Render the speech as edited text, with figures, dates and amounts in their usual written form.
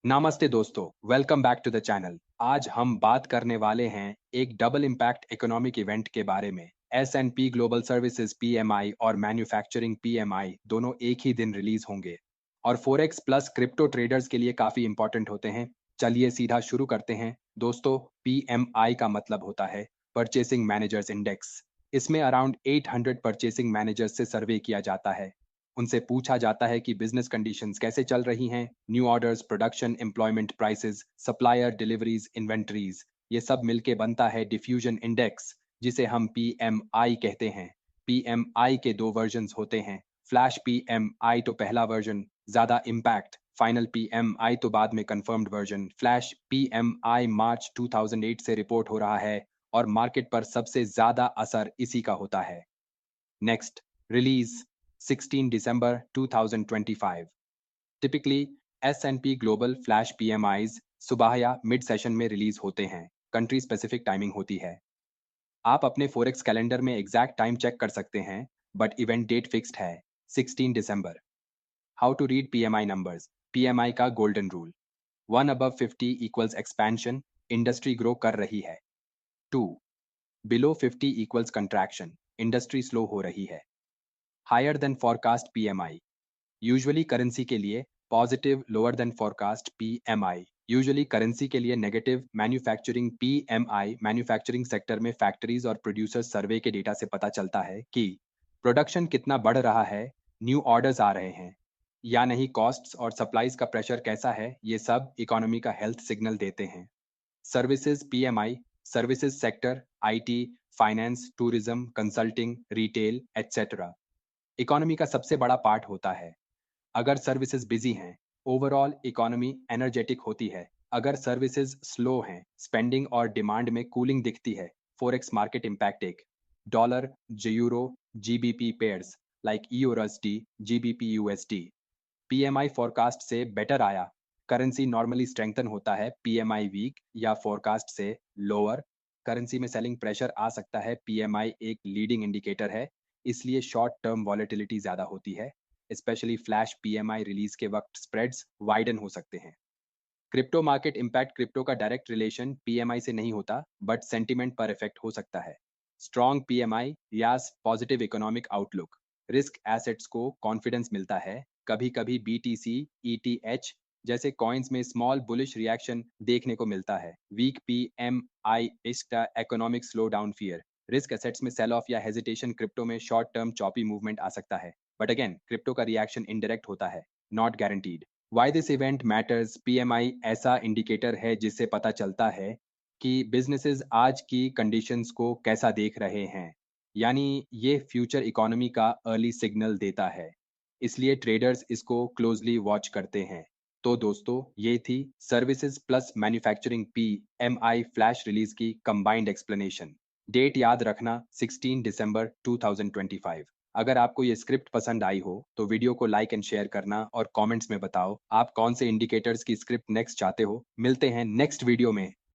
नमस्ते दोस्तों, welcome back to the channel. आज हम बात करने वाले हैं एक डबल इम्पैक्ट इकोनॉमिक इवेंट के बारे में। S&P ग्लोबल सर्विसेज PMI और मैन्युफैक्चरिंग PMI दोनों एक ही दिन रिलीज होंगे और फोरेक्स प्लस क्रिप्टो ट्रेडर्स के लिए काफी इंपॉर्टेंट होते हैं। चलिए सीधा शुरू करते हैं। दोस्तों, PMI का मतलब होता है परचेसिंग मैनेजर्स इंडेक्स। इसमें अराउंड 800 परचेसिंग मैनेजर्स से सर्वे किया जाता है। उनसे पूछा जाता है कि बिजनेस कंडीशंस कैसे चल रही हैं, new orders, production, employment, prices, supplier deliveries, inventories, ये सब मिलके बनता है डिफ्यूजन इंडेक्स, जिसे हम PMI कहते हैं। PMI के दो वर्जन्स होते हैं। फ्लैश PMI तो पहला वर्जन, ज्यादा इम्पैक्ट। फाइनल PMI तो बाद में कंफर्म्ड वर्जन। फ्लैश PMI मार्च 2008 से रिपोर्ट हो रहा है और मार्केट पर सबसे ज्यादा असर इसी का होता है। Next, release 16 December 2025। Typically S&P global flash PMIs सुबह या मिड सेशन में रिलीज होते हैं। कंट्री स्पेसिफिक टाइमिंग होती है। आप अपने फोरेक्स कैलेंडर में एग्जैक्ट टाइम चेक कर सकते हैं, बट इवेंट डेट फिक्स्ड है 16 December। How to read PMI numbers. PMI का golden rule. 1 above 50 equals expansion, industry grow कर रही है। 2 below 50 equals contraction, industry slow हो रही है। Higher than forecast PMI, usually currency के लिए positive, lower than forecast PMI, usually currency के लिए negative. Manufacturing PMI, manufacturing sector में फैक्ट्रीज और प्रोड्यूसर्स सर्वे के डेटा से पता चलता है कि प्रोडक्शन कितना बढ़ रहा है, न्यू ऑर्डर्स आ रहे हैं या नहीं, कॉस्ट्स और सप्लाईज का प्रेशर कैसा है, ये सब इकोनॉमी का हेल्थ सिग्नल देते हैं। Services PMI, services sector, IT, finance, tourism, consulting, retail etcetera, economy का सबसे बड़ा पार्ट होता है। अगर सर्विसेज बिजी हैं, ओवरऑल इकोनॉमी एनर्जेटिक होती है। अगर सर्विसेज स्लो हैं, स्पेंडिंग और डिमांड में कूलिंग दिखती है। फॉरेक्स मार्केट इम्पैक्ट एक dollar, euro, GBP pairs like EURUSD, GBP USD। PMI forecast से बेटर आया, करेंसी नॉर्मली स्ट्रेंथन होता है। PMI वीक या फोरकास्ट से लोअर, करेंसी में सेलिंग प्रेशर आ सकता है। PMI एक लीडिंग इंडिकेटर है, इसलिए शॉर्ट टर्म वॉलेटिलिटी ज्यादा होती है। स्पेशली फ्लैश PMI रिलीज के वक्त स्प्रेड्स वाइडन हो सकते हैं। क्रिप्टो मार्केट इम्पैक्ट, क्रिप्टो का डायरेक्ट रिलेशन PMI से नहीं होता, बट सेंटिमेंट पर इफेक्ट हो सकता है। स्ट्रॉन्ग PMI या positive economic outlook, risk assets को कॉन्फिडेंस मिलता है। कभी कभी BTC, ETH जैसे कॉइन्स में स्मॉल बुलिश रिएक्शन देखने को मिलता है। वीक PMI इसका economic slow down fear, risk assets में सेल ऑफ या हेजिटेशन, क्रिप्टो में शॉर्ट टर्म चॉपी मूवमेंट आ सकता है। बट अगेन, क्रिप्टो का रिएक्शन इनडायरेक्ट होता है, not guaranteed. Why this event matters. PMI ऐसा इंडिकेटर है जिससे पता चलता है कि बिजनेसेस आज की कंडीशंस को कैसा देख रहे हैं, यानी ये फ्यूचर इकोनॉमी का अर्ली सिग्नल देता है। इसलिए ट्रेडर्स इसको क्लोजली वॉच करते हैं। तो दोस्तों, ये थी services plus manufacturing PMI flash release की कंबाइंड एक्सप्लेनेशन। डेट याद रखना 16 December 2025। अगर आपको ये स्क्रिप्ट पसंद आई हो तो वीडियो को लाइक एंड शेयर करना और कमेंट्स में बताओ आप कौन से इंडिकेटर्स की स्क्रिप्ट नेक्स्ट चाहते हो। मिलते हैं नेक्स्ट वीडियो में।